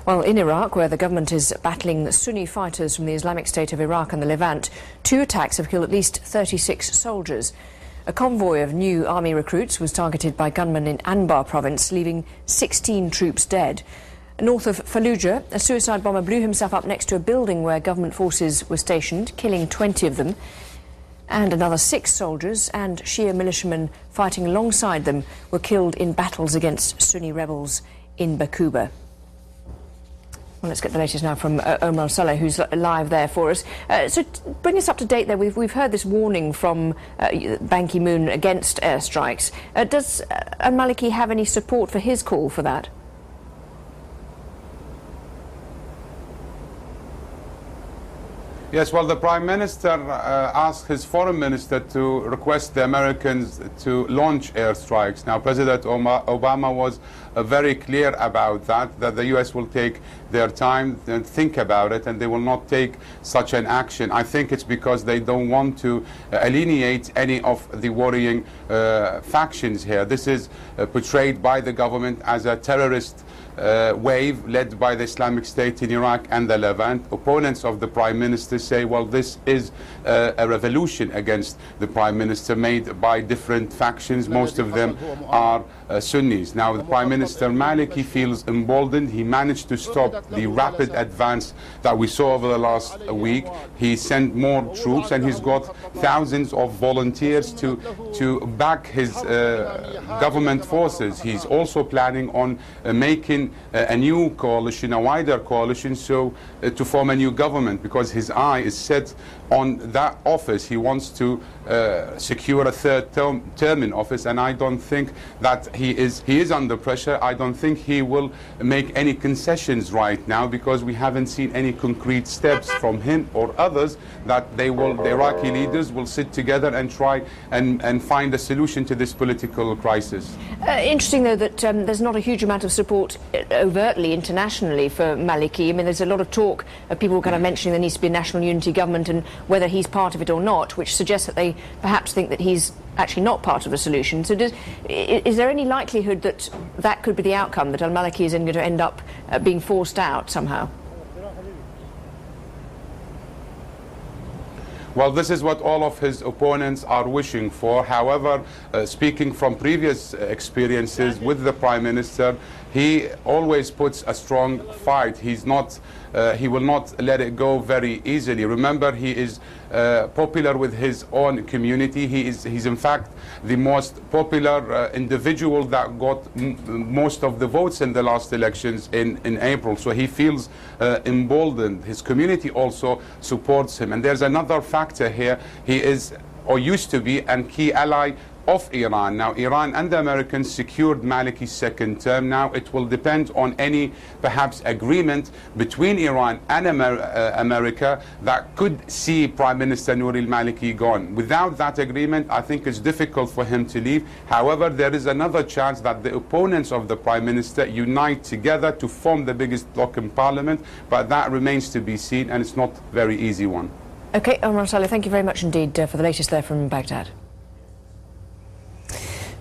Well, in Iraq, where the government is battling Sunni fighters from the Islamic State of Iraq and the Levant, 2 attacks have killed at least 36 soldiers. A convoy of new army recruits was targeted by gunmen in Anbar province, leaving 16 troops dead. North of Fallujah, a suicide bomber blew himself up next to a building where government forces were stationed, killing 20 of them. And another 6 soldiers and Shia militiamen fighting alongside them were killed in battles against Sunni rebels in Baquba. Well, let's get the latest now from Omar Saleh, who's live there for us. So bring us up to date there. We've heard this warning from Ban Ki-moon against airstrikes. Does al-Maliki have any support for his call for that? Yes, well, the Prime Minister asked his Foreign Minister to request the Americans to launch airstrikes. Now, President Obama was very clear about that the U.S. will take their time and think about it, and they will not take such an action. I think it's because they don't want to alienate any of the worrying factions here. This is portrayed by the government as a terrorist wave led by the Islamic State in Iraq and the Levant. Opponents of the Prime Minister say, well, this is a revolution against the Prime Minister made by different factions. Most of them are Sunnis. Now, the Prime Minister Maliki feels emboldened. He managed to stop the rapid advance that we saw over the last week. He sent more troops, and he's got thousands of volunteers to back his government forces. He's also planning on making a new coalition, a wider coalition, so to form a new government, because his eye is set on that office. He wants to secure a third term in office, and I don't think that he is under pressure. I don't think he will make any concessions right now, because we haven't seen any concrete steps from him or others that the Iraqi leaders will sit together and try and find a solution to this political crisis. Interesting, though, that there's not a huge amount of support overtly internationally for Maliki. I mean, there's a lot of talk of people kind of mentioning there needs to be a national unity government and whether he's part of it or not, which suggests that they perhaps think that he's actually not part of the solution. So is there any likelihood that that could be the outcome, that al-Maliki is going to end up being forced out somehow? Well, this is what all of his opponents are wishing for. However, speaking from previous experiences with the Prime Minister, he always puts a strong fight. He will not let it go very easily. Remember, he is popular with his own community. He's in fact the most popular individual that got most of the votes in the last elections in April. So he feels emboldened. His community also supports him. And there's another factor here. He is, or used to be, a key ally of Iran. Now, Iran and the Americans secured Maliki's second term. Now, it will depend on any, perhaps, agreement between Iran and America that could see Prime Minister Nouri al-Maliki gone. Without that agreement, I think it's difficult for him to leave. However, there is another chance that the opponents of the Prime Minister unite together to form the biggest bloc in Parliament, but that remains to be seen, and it's not a very easy one. OK, Omar Saleh, thank you very much indeed for the latest there from Baghdad.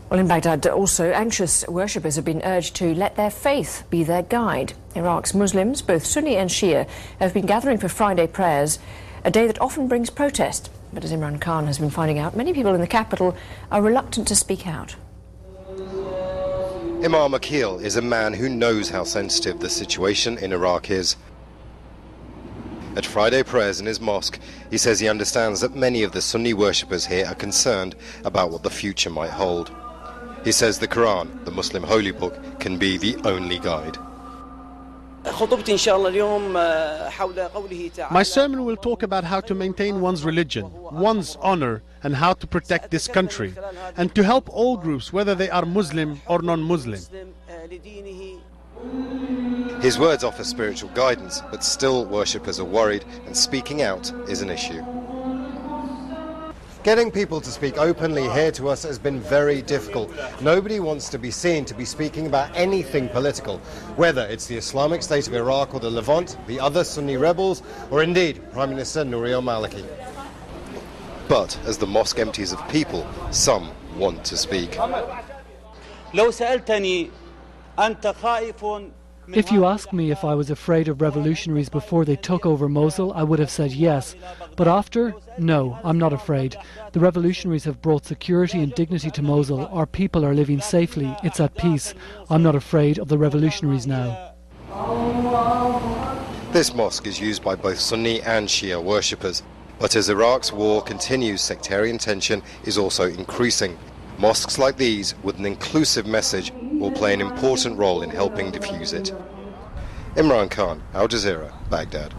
Well, in Baghdad also, anxious worshippers have been urged to let their faith be their guide. Iraq's Muslims, both Sunni and Shia, have been gathering for Friday prayers, a day that often brings protest. But as Imran Khan has been finding out, many people in the capital are reluctant to speak out. Imam Akil is a man who knows how sensitive the situation in Iraq is. At Friday prayers in his mosque, he says he understands that many of the Sunni worshippers here are concerned about what the future might hold. He says the Quran, the Muslim holy book, can be the only guide. My sermon will talk about how to maintain one's religion, one's honor, and how to protect this country, and to help all groups, whether they are Muslim or non-Muslim. His words offer spiritual guidance, but still worshippers are worried, and speaking out is an issue. Getting people to speak openly here to us has been very difficult. Nobody wants to be seen to be speaking about anything political, whether it's the Islamic State of Iraq or the Levant, the other Sunni rebels, or indeed Prime Minister Nouri al-Maliki. But as the mosque empties of people, some want to speak. If you ask me if I was afraid of revolutionaries before they took over Mosul, I would have said yes. But after, no, I'm not afraid. The revolutionaries have brought security and dignity to Mosul. Our people are living safely. It's at peace. I'm not afraid of the revolutionaries now. This mosque is used by both Sunni and Shia worshippers. But as Iraq's war continues, sectarian tension is also increasing. Mosques like these, with an inclusive message, will play an important role in helping diffuse it. Imran Khan, Al Jazeera, Baghdad.